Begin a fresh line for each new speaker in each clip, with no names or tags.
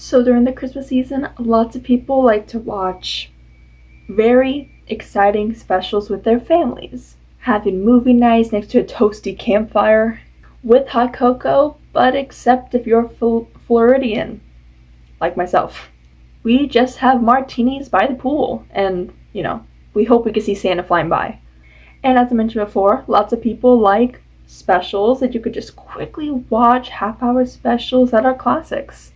So during the Christmas season, lots of people like to watch very exciting specials with their families. Having movie nights next to a toasty campfire with hot cocoa, but except if you're Floridian, like myself. We just have martinis by the pool, and, we hope we can see Santa flying by. And as I mentioned before, lots of people like specials that you could just quickly watch, half-hour specials that are classics.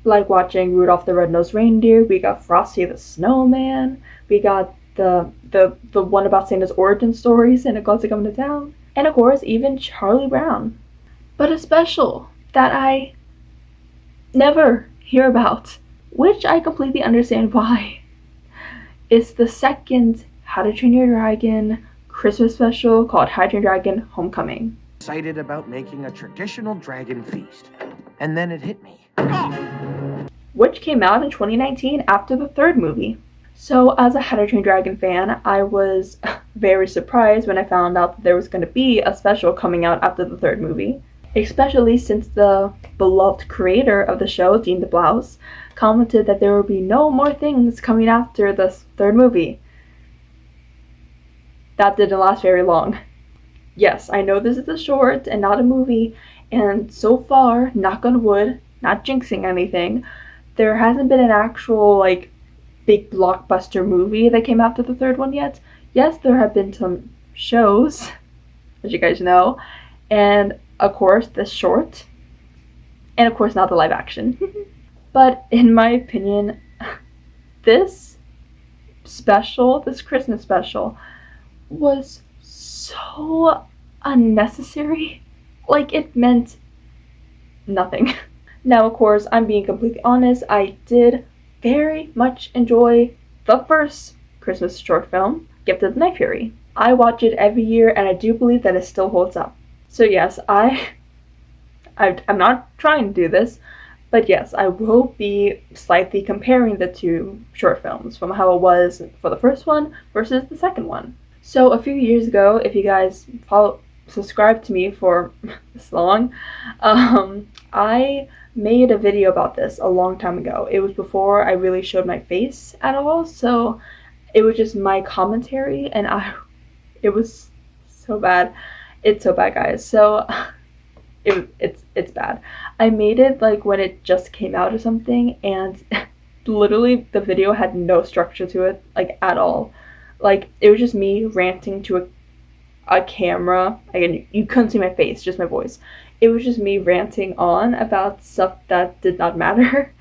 Like watching Rudolph the Red-Nosed Reindeer, we got Frosty the Snowman, we got the one about Santa's origin story, Santa Claus is coming to town, and of course even Charlie Brown. But a special that I never hear about, which I completely understand why, is the second How to Train Your Dragon Christmas special called How to Train Your Dragon Homecoming.
Excited about making a traditional dragon feast. And then it hit me.
Which came out in 2019 after the third movie. So as a How to Train Your Dragon fan, I was very surprised when I found out that there was going to be a special coming out after the third movie. Especially since the beloved creator of the show, Dean DeBlouse, commented that there would be no more things coming after this third movie. That didn't last very long. Yes, I know this is a short and not a movie, and so far, knock on wood, not jinxing anything, there hasn't been an actual, big blockbuster movie that came after the third one yet. Yes, there have been some shows, as you guys know, and of course this short, and of course not the live action. But in my opinion, this Christmas special, was so unnecessary. It meant nothing. Now, of course, I'm being completely honest, I did very much enjoy the first Christmas short film, Gift of the Night Fury. I watch it every year, and I do believe that it still holds up. So yes, I'm not trying to do this, but yes, I will be slightly comparing the two short films from how it was for the first one versus the second one. So a few years ago, if you guys subscribe to me for this long, I made a video about this a long time ago. It was before I really showed my face at all, so it was just my commentary, and it was so bad. It's so bad, guys. So it's bad. I made it when it just came out or something, and literally the video had no structure to it, at all. It was just me ranting to a camera. Again, you couldn't see my face, just my voice. It was just me ranting on about stuff that did not matter.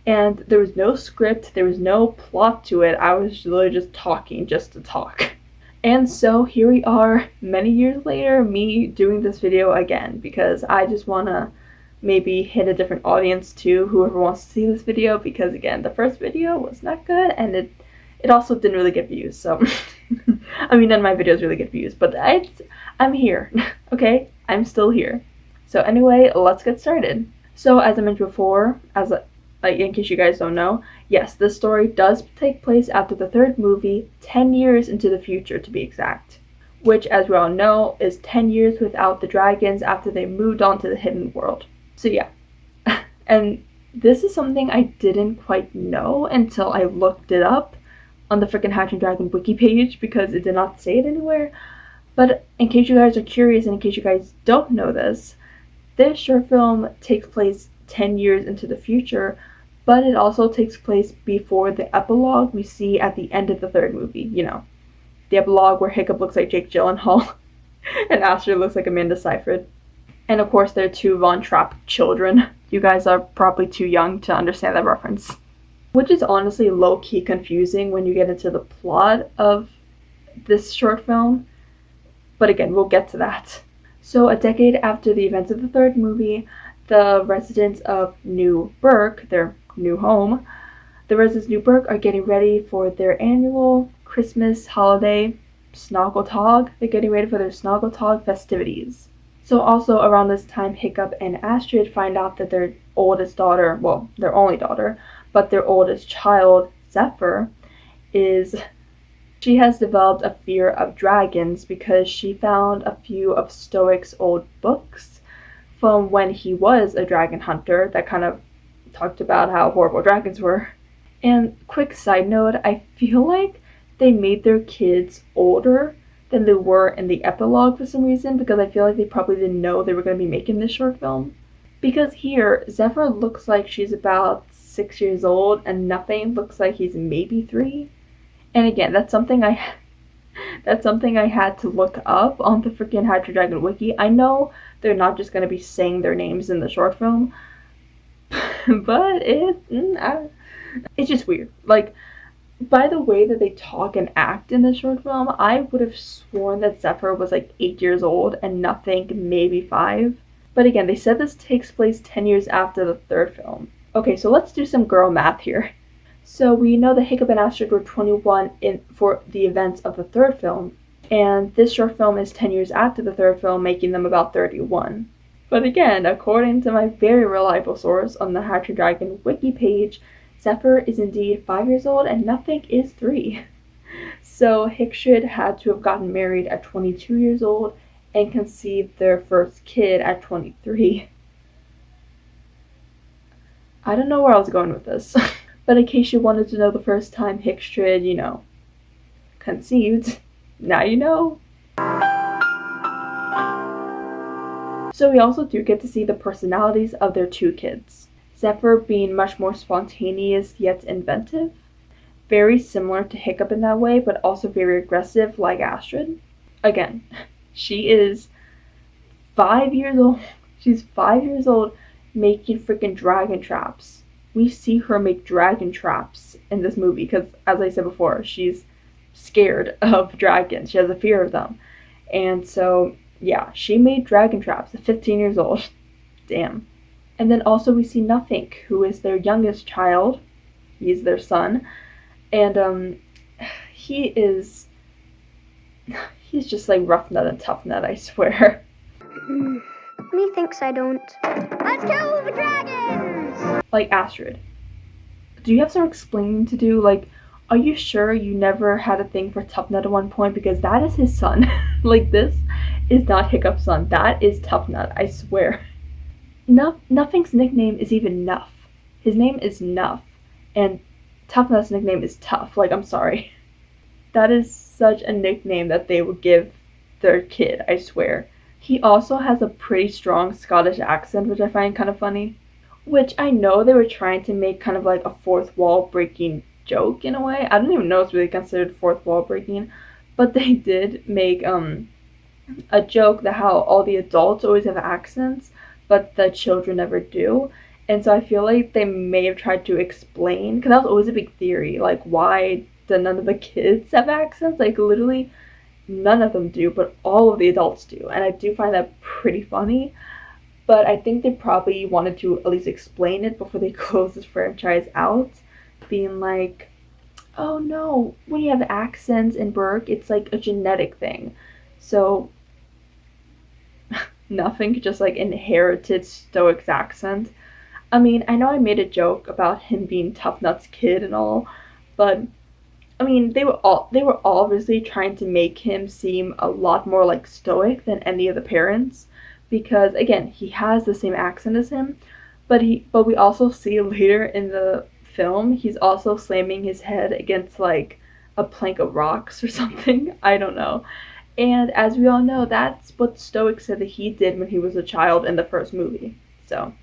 And there was no script, there was no plot to it. I was literally just talking just to talk. And so here we are, many years later, me doing this video again, because I just want to maybe hit a different audience too, whoever wants to see this video, because again, the first video was not good, and it also didn't really get views, so I mean, none of my videos really get views, but I'm here, okay? I'm still here. So anyway, let's get started. So as I mentioned before, in case you guys don't know, yes, this story does take place after the third movie, 10 years into the future to be exact, which, as we all know, is 10 years without the dragons after they moved on to the hidden world. So yeah, and this is something I didn't quite know until I looked it up on the freaking How to Dragon wiki page, because it did not say it anywhere. But in case you guys are curious, and in case you guys don't know this short film takes place 10 years into the future, but it also takes place before the epilogue we see at the end of the third movie. The epilogue where Hiccup looks like Jake Gyllenhaal and Astrid looks like Amanda Seyfried. And of course, they're two Von Trapp children. You guys are probably too young to understand that reference. Which is honestly low-key confusing when you get into the plot of this short film. But again, we'll get to that. So a decade after the events of the third movie, the residents of New Burke, their new home, the residents of New Burke are getting ready for their annual Christmas holiday Snoggletog. They're getting ready for their Snoggletog festivities. So also around this time, Hiccup and Astrid find out that their oldest daughter, well, their only daughter, but their oldest child, Zephyr, she has developed a fear of dragons because she found a few of Stoic's old books from when he was a dragon hunter that kind of talked about how horrible dragons were. And quick side note, I feel like they made their kids older than they were in the epilogue for some reason, because I feel like they probably didn't know they were going to be making this short film. Because here, Zephyr looks like she's about 6 years old, and Nothing looks like he's maybe 3. And again, that's something I had to look up on the freaking How to Dragon Wiki. I know they're not just going to be saying their names in the short film, but it's just weird. Like, by the way that they talk and act in the short film, I would have sworn that Zephyr was like 8 years old and Nothing maybe 5. But again, they said this takes place 10 years after the third film. Okay, so let's do some girl math here. So we know that Hiccup and Astrid were 21 for the events of the third film, and this short film is 10 years after the third film, making them about 31. But again, according to my very reliable source on the How to Dragon wiki page, Zephyr is indeed 5 years old and Nothing is 3. So Hickstrid had to have gotten married at 22 years old and conceived their first kid at 23. I don't know where I was going with this. But in case you wanted to know the first time Hickstrid, conceived, now you know. So we also do get to see the personalities of their 2 kids. Zephyr being much more spontaneous yet inventive. Very similar to Hiccup in that way, but also very aggressive like Astrid. Again, she is 5 years old. She's 5 years old making freaking dragon traps. We see her make dragon traps in this movie because, as I said before, she's scared of dragons. She has a fear of them. And so, yeah, she made dragon traps at 15 years old. Damn. And then also we see Nothing, who is their youngest child. He's their son. And he's just like rough nut and tough nut, I swear.
Methinks I don't. Let's kill the dragons!
Like Astrid. Do you have some explaining to do? Like, are you sure you never had a thing for Tough Nut at one point? Because that is his son. Like, this is not Hiccup's son. That is Tough Nut, I swear. Nothing's nickname is even Nuff. His name is Nuff. And Tough Nut's nickname is Tough. Like, I'm sorry. That is such a nickname that they would give their kid, I swear. He also has a pretty strong Scottish accent, which I find kind of funny. Which I know they were trying to make kind of like a fourth wall breaking joke in a way. I don't even know if it's really considered fourth wall breaking. But they did make a joke that how all the adults always have accents, but the children never do. And so I feel like they may have tried to explain, because that was always a big theory, like why do none of the kids have accents? Like literally none of them do, but all of the adults do. And I do find that pretty funny. But I think they probably wanted to at least explain it before they close this franchise out. Being like, oh no, when you have accents in Berg, it's like a genetic thing. So Nothing just like inherited Stoic's accent. I mean, I know I made a joke about him being Tough Nut's kid and all, but I mean, they were obviously trying to make him seem a lot more like Stoic than any of the parents, because again, he has the same accent as him, but we also see later in the film he's also slamming his head against like a plank of rocks or something. I don't know. And as we all know, that's what Stoic said that he did when he was a child in the first movie. So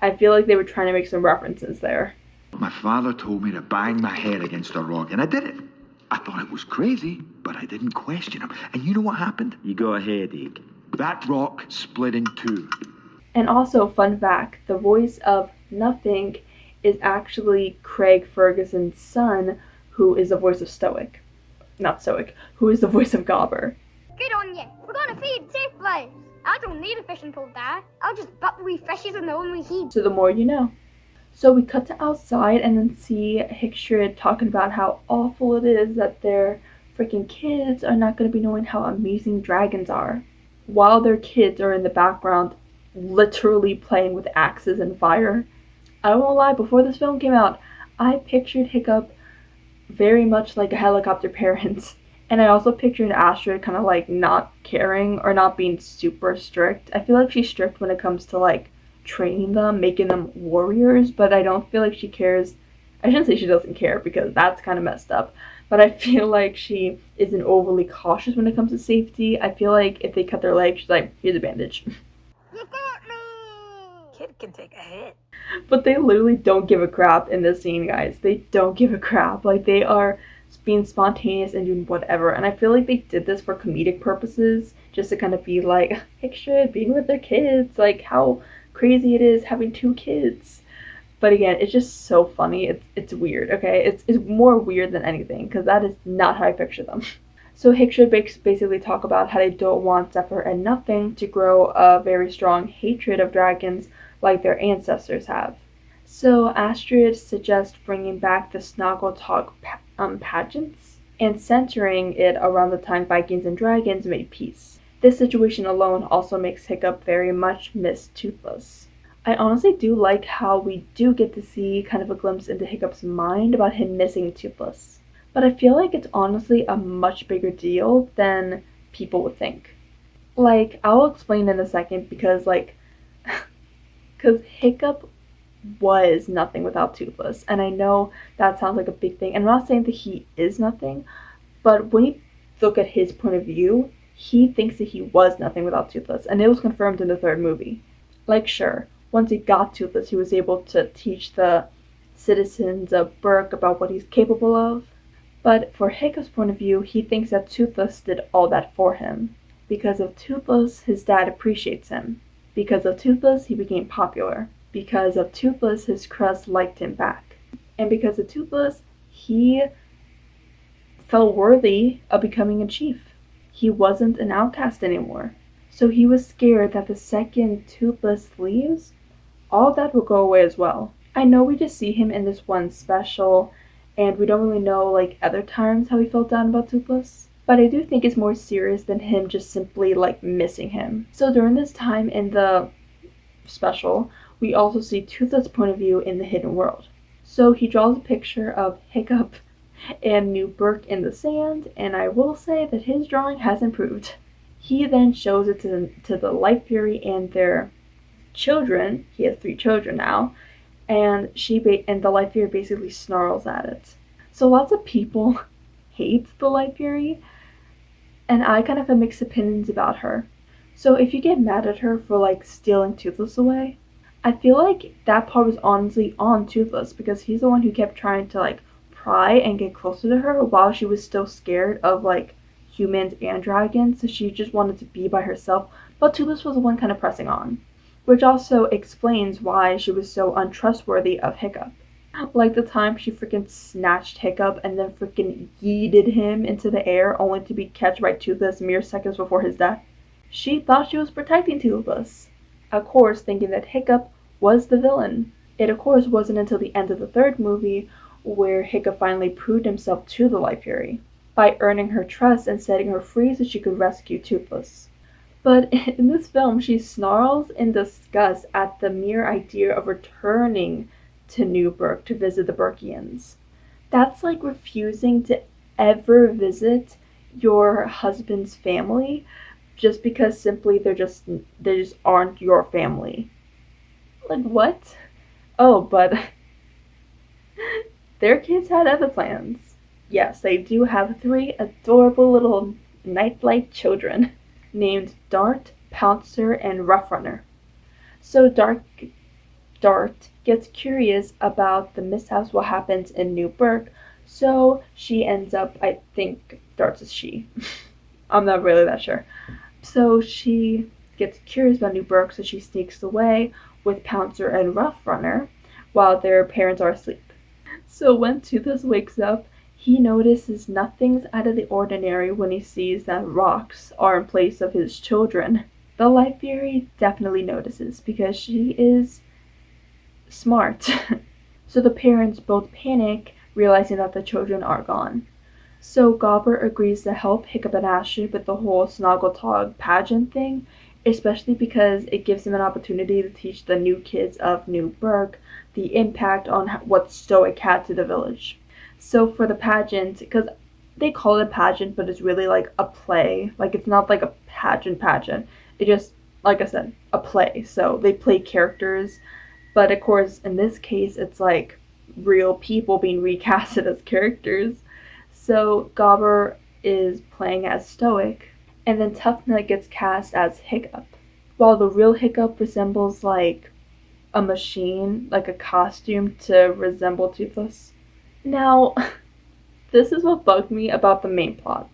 I feel like they were trying to make some references there.
My father told me to bang my head against a rock, and I did it. I thought it was crazy, but I didn't question him. And you know what happened? You got a headache. That rock split in 2.
And also, fun fact, the voice of Nothing is actually Craig Ferguson's son, who is the voice of Stoic. Not Stoic, who is the voice of Gobber.
Good on you. We're gonna feed safe lives. I don't need a fishing pole, Dad. I'll just butt the wee fishes in the one we feed.
So the more you know. So we cut to outside and then see Hickstrid talking about how awful it is that their freaking kids are not going to be knowing how amazing dragons are, while their kids are in the background literally playing with axes and fire. I won't lie, before this film came out, I pictured Hiccup very much like a helicopter parent. And I also pictured Astrid kind of like not caring or not being super strict. I feel like she's strict when it comes to like training them, making them warriors, but I don't feel like she cares. I shouldn't say she doesn't care because that's kind of messed up, but I feel like she isn't overly cautious when it comes to safety. I feel like if they cut their leg, she's like, here's a bandage.
You got me!
Kid can take a hit.
But they literally don't give a crap in this scene, guys. They don't give a crap. Like, they are being spontaneous and doing whatever. And I feel like they did this for comedic purposes, just to kind of be like, picture being with their kids, like how crazy it is having 2 kids. But again, it's just so funny. It's weird, okay? It's more weird than anything, because that is not how I picture them. So Hick should basically talk about how they don't want Zephyr and Nothing to grow a very strong hatred of dragons like their ancestors have. So Astrid suggests bringing back the Snoggletog pageants and centering it around the time Vikings and dragons made peace. This situation alone also makes Hiccup very much miss Toothless. I honestly do like how we do get to see kind of a glimpse into Hiccup's mind about him missing Toothless. But I feel like it's honestly a much bigger deal than people would think. Like, I'll explain in a second because, like, because Hiccup was nothing without Toothless. And I know that sounds like a big thing. And I'm not saying that he is nothing, but when you look at his point of view, he thinks that he was nothing without Toothless. And it was confirmed in the 3rd movie. Like, sure, once he got Toothless, he was able to teach the citizens of Berk about what he's capable of. But for Hiccup's point of view, he thinks that Toothless did all that for him. Because of Toothless, his dad appreciates him. Because of Toothless, he became popular. Because of Toothless, his crust liked him back. And because of Toothless, he felt worthy of becoming a chief. He wasn't an outcast anymore. So he was scared that the second Toothless leaves, all that will go away as well. I know we just see him in this one special, and we don't really know like other times how he felt down about Toothless. But I do think it's more serious than him just simply like missing him. So during this time in the special, we also see Toothless' point of view in the hidden world. So he draws a picture of Hiccup and New Berk in the sand, and I will say that his drawing has improved. He then shows it to the Light Fury and their children. He has 3 children now, and the Light Fury basically snarls at it. So lots of people hate the Light Fury, and I kind of have mixed opinions about her. So if you get mad at her for like stealing Toothless away, I feel like that part was honestly on Toothless, because he's the one who kept trying to like pry and get closer to her while she was still scared of like humans and dragons, so she just wanted to be by herself, but Toothless was the one kind of pressing on. Which also explains why she was so untrustworthy of Hiccup. Like the time she freaking snatched Hiccup and then freaking yeeted him into the air only to be catched by Toothless mere seconds before his death. She thought she was protecting Toothless, of course thinking that Hiccup was the villain. It of course wasn't until the end of the 3rd movie where Hiccup finally proved himself to the Light Fury, by earning her trust and setting her free so she could rescue Toothless. But in this film, she snarls in disgust at the mere idea of returning to New Berk to visit the Berkians. That's like refusing to ever visit your husband's family just because simply they just aren't your family. Like, what? Oh, but their kids had other plans. Yes, they do have 3 adorable little nightlight children named Dart, Pouncer, and Roughrunner. So Dart gets curious about the mishaps what happens in New Berk, so she ends up, I think Dart's is she. I'm not really that sure. So she gets curious about New Berk, so she sneaks away with Pouncer and Roughrunner while their parents are asleep. So when Toothless wakes up, he notices nothing's out of the ordinary when he sees that rocks are in place of his children. The Light Fury definitely notices because she is smart. So the parents both panic, realizing that the children are gone. So Gobber agrees to help Hiccup and Astrid with the whole Snoggletog pageant thing, especially because it gives them an opportunity to teach the new kids of New Berk the impact on what stow a cat to the village. So for the pageant, because they call it a pageant, but it's really like a play. Like, it's not like a pageant. It just like I said, a play. So they play characters, but of course, in this case, it's like real people being recasted as characters. So Gobber is playing as Stoic, and then Tough Nut gets cast as Hiccup, while the real Hiccup resembles like a machine, like a costume to resemble Toothless. Now, this is what bugged me about the main plot.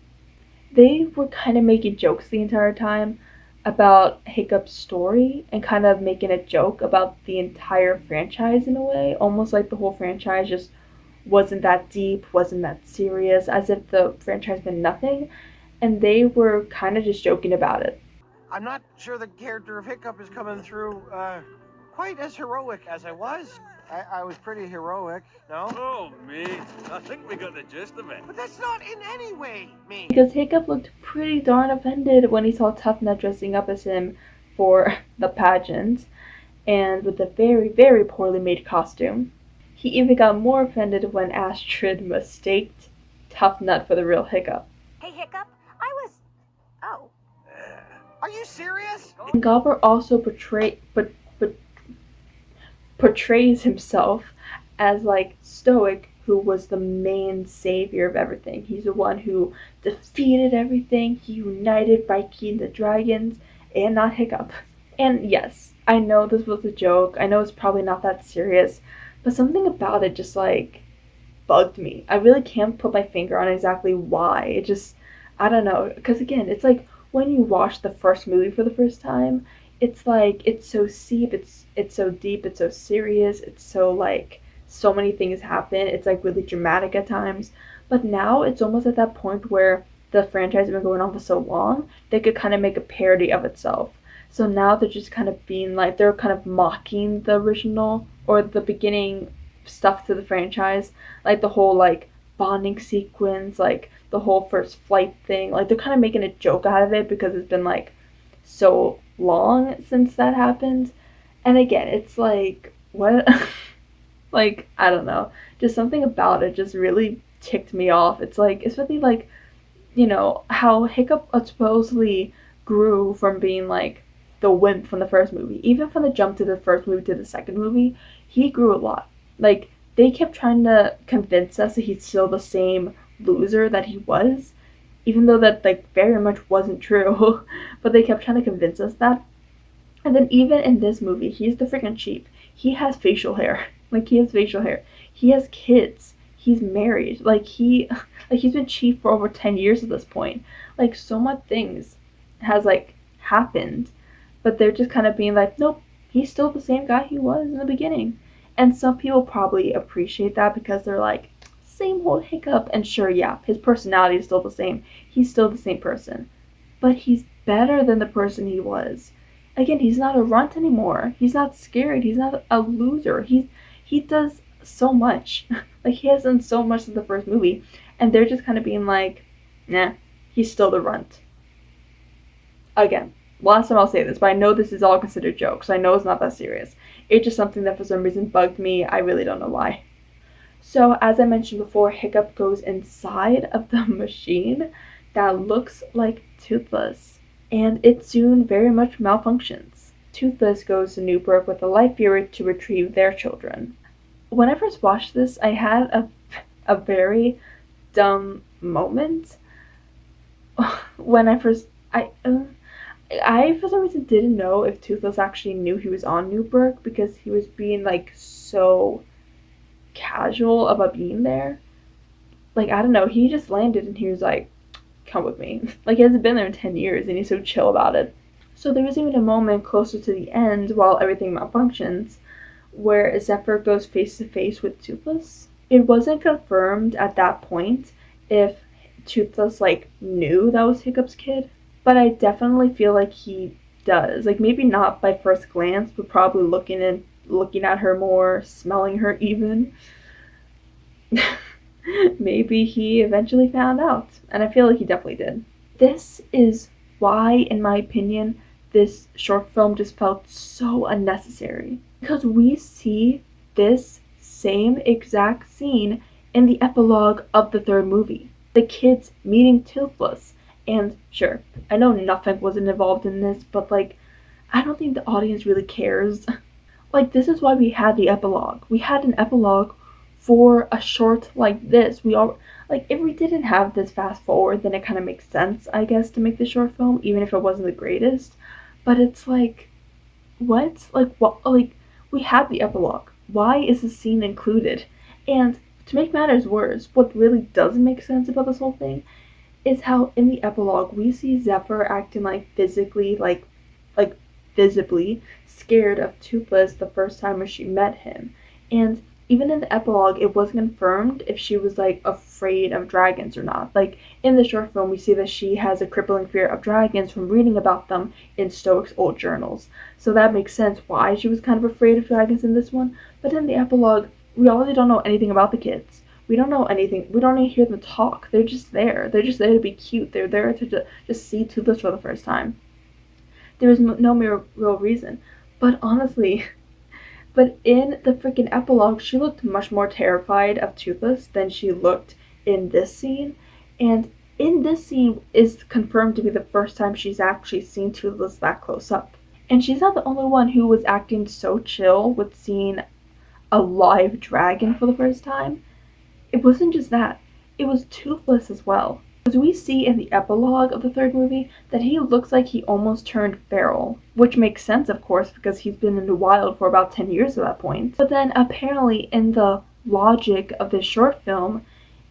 They were kind of making jokes the entire time about Hiccup's story and kind of making a joke about the entire franchise in a way, almost like the whole franchise just wasn't that deep, wasn't that serious, as if the franchise meant nothing, and they were kind of just joking about it.
I'm not sure the character of Hiccup is coming through quite as heroic as I was. I was pretty heroic, no?
Oh, me. I think we got the gist of it.
But that's not in any way me.
Because Hiccup looked pretty darn offended when he saw Tough Nut dressing up as him for the pageant, and with a very, very poorly made costume. He even got more offended when Astrid mistaked Tough Nut for the real Hiccup.
Hey, Hiccup, I was... Oh.
Are you serious?
And Gobber also portrays himself as like Stoic, who was the main savior of everything. He's the one who defeated everything. He united Vikey and the dragons, and not Hiccup. And yes, I know this was a joke. I know it's probably not that serious, but something about it just like bugged me. I really can't put my finger on exactly why. It just, I don't know. Because again, it's like when you watch the first movie for the first time, it's like it's so deep, it's so deep, it's so serious, it's so like so many things happen. It's like really dramatic at times. But now it's almost at that point where the franchise has been going on for so long, they could kind of make a parody of itself. So now they're just kind of being like, they're kind of mocking the original or the beginning stuff to the franchise, like the whole like bonding sequence, like the whole first flight thing. Like they're kind of making a joke out of it because it's been like so long since that happened. And again, it's like, what? Like, I don't know. Just something about it just really ticked me off. It's like, especially like, you know, how Hiccup supposedly grew from being like the wimp from the first movie. Even from the jump to the first movie to the second movie, he grew a lot. Like, they kept trying to convince us that he's still the same loser that he was, even though that like very much wasn't true. But they kept trying to convince us that. And then even in this movie, he's the freaking chief. He has facial hair. Like he has facial hair. He has kids. He's married. Like he's been chief for over 10 years at this point. Like so much things has like happened, but they're just kind of being like, nope, he's still the same guy he was in the beginning. And some people probably appreciate that because they're like, same old Hiccup. And sure, yeah, his personality is still the same. He's still the same person. But he's better than the person he was. Again, he's not a runt anymore. He's not scared. He's not a loser. He does so much. Like, he has done so much in the first movie. And they're just kind of being like, nah, he's still the runt. Again, last time I'll say this, but I know this is all considered jokes. So I know it's not that serious. It's just something that for some reason bugged me. I really don't know why. So, as I mentioned before, Hiccup goes inside of the machine that looks like Toothless. And it soon very much malfunctions. Toothless goes to Newburgh with the Life Viewer to retrieve their children. When I first watched this, I had a very dumb moment. When I for some reason didn't know if Toothless actually knew he was on Newburgh because he was being like so casual about being there. Like, I don't know, he just landed and he was like, come with me. Like, he hasn't been there in 10 years and he's so chill about it. So there was even a moment closer to the end while everything malfunctions where Zephyr goes face to face with Toothless. It wasn't confirmed at that point if Toothless like knew that was Hiccup's kid, but I definitely feel like he does. Like, maybe not by first glance, but probably looking at her more, smelling her even. Maybe he eventually found out, and I feel like he definitely did. This is why, in my opinion, this short film just felt so unnecessary. Because we see this same exact scene in the epilogue of the third movie. The kids meeting Toothless. And sure, I know nothing wasn't involved in this, but like, I don't think the audience really cares. Like, this is why we had the epilogue. We had an epilogue for a short like this. We all, like, if we didn't have this fast forward, then it kind of makes sense, I guess, to make the short film, even if it wasn't the greatest. But it's like, what? Like, what? Like, we had the epilogue. Why is the scene included? And to make matters worse, what really doesn't make sense about this whole thing is how in the epilogue we see Zephyr acting like physically, like visibly scared of Toothless the first time when she met him. And even in the epilogue, it wasn't confirmed if she was like afraid of dragons or not. Like in the short film, we see that she has a crippling fear of dragons from reading about them in Stoics' old journals. So that makes sense why she was kind of afraid of dragons in this one. But in the epilogue, we already don't know anything about the kids. We don't know anything. We don't even hear them talk. They're just there. They're just there to be cute. They're there to just see Toothless for the first time. There is no real reason. But honestly, but in the freaking epilogue, she looked much more terrified of Toothless than she looked in this scene. And in this scene is confirmed to be the first time she's actually seen Toothless that close up. And she's not the only one who was acting so chill with seeing a live dragon for the first time. It wasn't just that, it was Toothless as well. As we see in the epilogue of the third movie, that he looks like he almost turned feral, which makes sense, of course, because he's been in the wild for about 10 years at that point. But then apparently in the logic of this short film,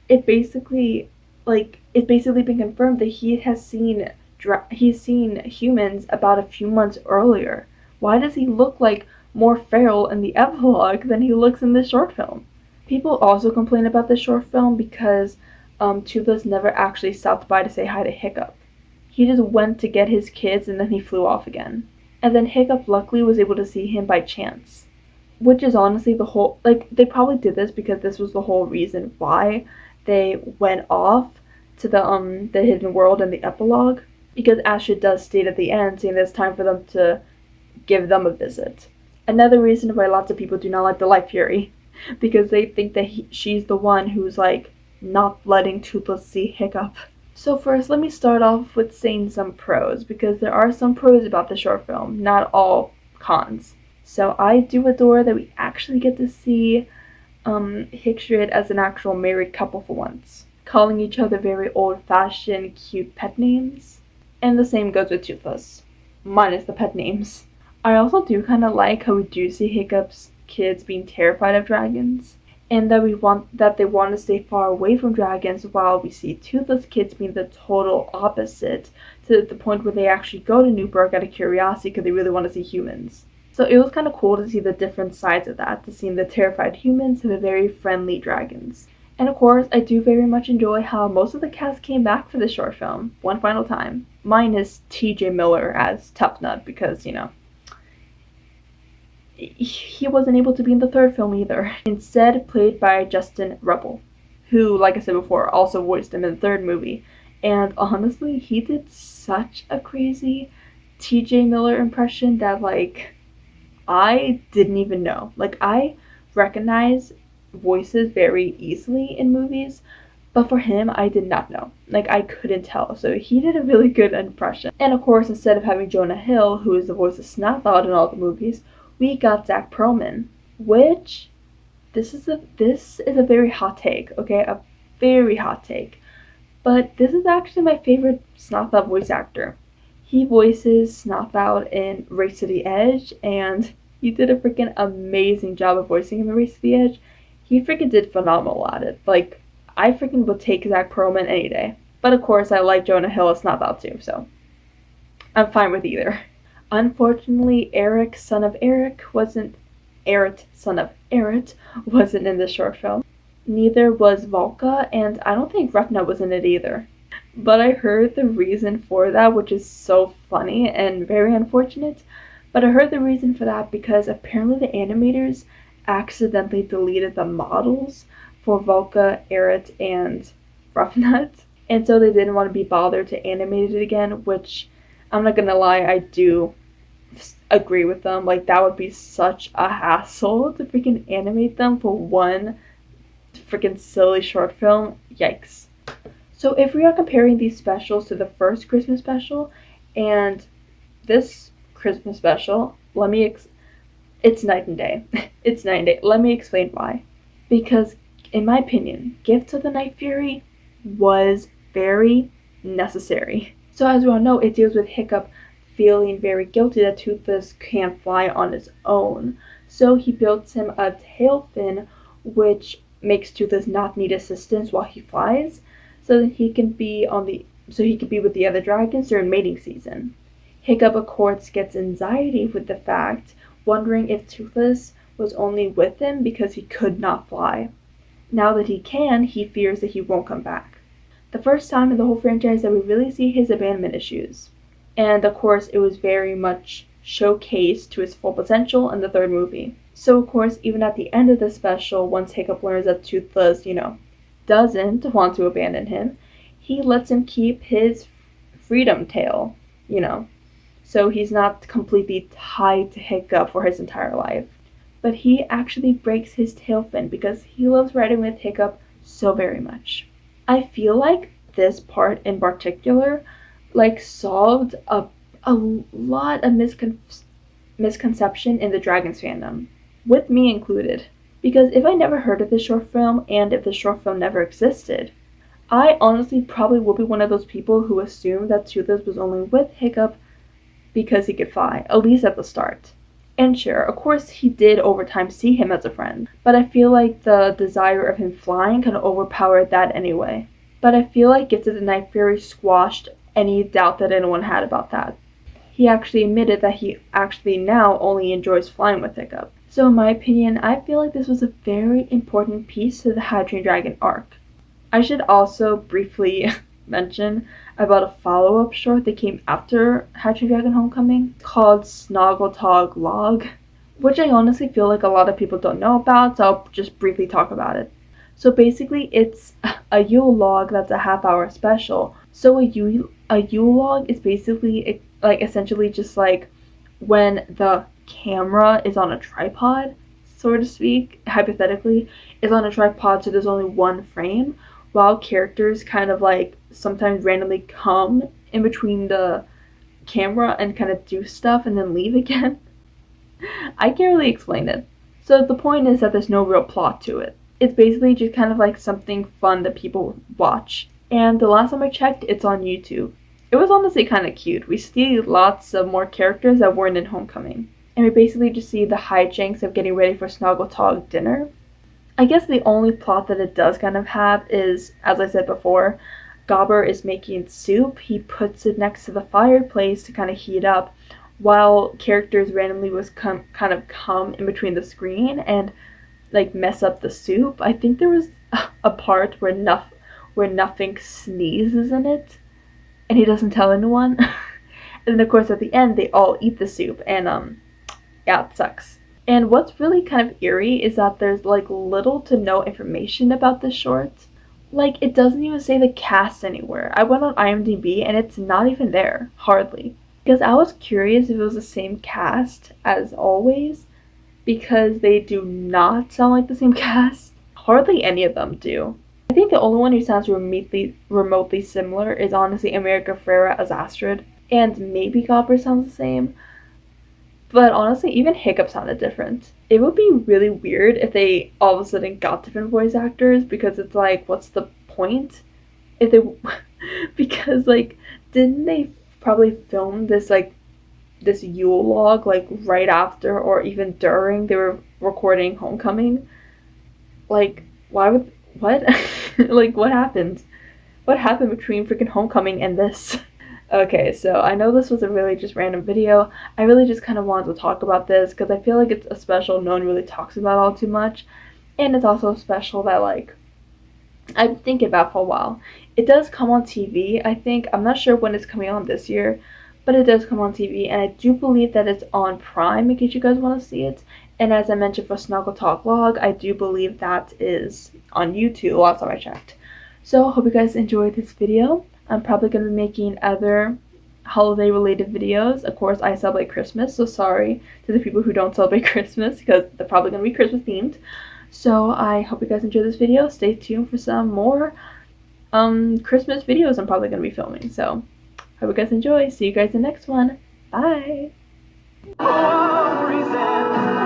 it's basically been confirmed that he's seen humans about a few months earlier. Why does he look like more feral in the epilogue than he looks in this short film? People also complain about this short film because Toothless never actually stopped by to say hi to Hiccup. He just went to get his kids and then he flew off again. And then Hiccup luckily was able to see him by chance. Which is honestly the whole, like, they probably did this because this was the whole reason why they went off to the hidden world in the epilogue. Because Astrid does state at the end saying that it's time for them to give them a visit. Another reason why lots of people do not like the Light Fury. Because they think that she's the one who's like not letting Toothless see Hiccup. So first, let me start off with saying some pros, because there are some pros about the short film, not all cons. So I do adore that we actually get to see Hickstrid as an actual married couple for once, calling each other very old-fashioned, cute pet names. And the same goes with Toothless, minus the pet names. I also do kind of like how we do see Hiccup's kids being terrified of dragons, and that they want to stay far away from dragons, while we see Toothless kids being the total opposite, to the point where they actually go to Newburgh out of curiosity because they really want to see humans. So it was kind of cool to see the different sides of that, to see the terrified humans to the very friendly dragons. And of course, I do very much enjoy how most of the cast came back for the short film one final time, minus TJ Miller as Tough Nut, because, you know, he wasn't able to be in the third film either. Instead, played by Justin Rebel, who, like I said before, also voiced him in the third movie. And honestly, he did such a crazy TJ Miller impression that, like, I didn't even know. Like, I recognize voices very easily in movies, but for him, I did not know. Like, I couldn't tell. So he did a really good impression. And of course, instead of having Jonah Hill, who is the voice of Snathot in all the movies, we got Zach Perlman, which this is a very hot take, okay? A very hot take. But this is actually my favorite Snothout voice actor. He voices Snothout in Race to the Edge, and he did a freaking amazing job of voicing him in Race to the Edge. He freaking did phenomenal at it. Like, I freaking would take Zach Perlman any day. But of course, I like Jonah Hill as Snothout too, so I'm fine with either. Unfortunately, Eric, son of Eric, wasn't in the short film. Neither was Volka, and I don't think Refna was in it either. But I heard the reason for that, which is so funny and very unfortunate. But I heard the reason for that because apparently the animators accidentally deleted the models for Volka, Eret, and Ruffnut. And so they didn't want to be bothered to animate it again, which, I'm not gonna lie, I do agree with them. Like, that would be such a hassle to freaking animate them for one freaking silly short film. Yikes. So if we are comparing these specials to the first Christmas special and this Christmas special, it's night and day. It's night and day. Let me explain why. Because, in my opinion, Gift of the Night Fury was very necessary. So as we all know, it deals with Hiccup feeling very guilty that Toothless can't fly on his own. So he builds him a tail fin, which makes Toothless not need assistance while he flies, so that he can be with the other dragons during mating season. Hiccup, of course, gets anxiety with the fact, wondering if Toothless was only with him because he could not fly. Now that he can, he fears that he won't come back. The first time in the whole franchise that we really see his abandonment issues. And of course, it was very much showcased to his full potential in the third movie. So of course, even at the end of the special, once Hiccup learns that Toothless, doesn't want to abandon him, he lets him keep his freedom tail, so he's not completely tied to Hiccup for his entire life. But he actually breaks his tail fin because he loves riding with Hiccup so very much. I feel like this part in particular, solved a lot of misconception in the Dragons fandom, with me included. Because if I never heard of this short film, and if the short film never existed, I honestly probably would be one of those people who assumed that Toothless was only with Hiccup because he could fly, at least at the start. And sure, of course he did over time see him as a friend, but I feel like the desire of him flying kind of overpowered that anyway. But I feel like Gift of the Night Fury squashed any doubt that anyone had about that. He actually admitted that he actually now only enjoys flying with Hiccup. So in my opinion, I feel like this was a very important piece to the How to Train Your Dragon arc. I should also briefly mention about a follow-up short that came after How to Train Your Dragon Homecoming called Snoggletog Log, which I honestly feel like a lot of people don't know about, so I'll just briefly talk about it. So basically, it's a Yule log that's a half-hour special. So a Yule log is basically essentially just like when the camera is on a tripod, so to speak, hypothetically, is on a tripod, so there's only one frame, while characters kind of sometimes randomly come in between the camera and kind of do stuff and then leave again. I can't really explain it. So the point is that there's no real plot to it. It's basically just kind of something fun that people watch. And the last time I checked, it's on YouTube. It was honestly kind of cute. We see lots of more characters that weren't in Homecoming. And we basically just see the hijinks of getting ready for Snoggletog dinner. I guess the only plot that it does kind of have is, as I said before, Gobber is making soup. He puts it next to the fireplace to kind of heat up, while characters randomly come in between the screen and mess up the soup. I think there was a part where Nothing sneezes in it, and he doesn't tell anyone. And then of course at the end they all eat the soup, and yeah, it sucks. And what's really kind of eerie is that there's little to no information about this short. It doesn't even say the cast anywhere. I went on IMDb and it's not even there, hardly. Because I was curious if it was the same cast as always, because they do not sound like the same cast. Hardly any of them do. I think the only one who sounds remotely similar is honestly America Ferrera as Astrid, and maybe Gobber sounds the same. But honestly, even Hiccup sounded different. It would be really weird if they all of a sudden got different voice actors, because it's what's the point? If they, because didn't they probably film this this Yule log right after or even during they were recording Homecoming? Why would, what? What happened? What happened between freaking Homecoming and this? Okay, so I know this was a really just random video. I really just kind of wanted to talk about this because I feel like it's a special no one really talks about all too much. And it's also a special that I've been thinking about for a while. It does come on TV, I think. I'm not sure when it's coming on this year, but it does come on TV, and I do believe that it's on Prime in case you guys want to see it. And as I mentioned for Snoggletog Log, I do believe that is on YouTube last time I checked. So I hope you guys enjoyed this video. I'm probably going to be making other holiday related videos. Of course, I celebrate Christmas, so sorry to the people who don't celebrate Christmas because they're probably going to be Christmas themed. So I hope you guys enjoyed this video. Stay tuned for some more Christmas videos I'm probably going to be filming. So hope you guys enjoy. See you guys in the next one. Bye!
For a reason.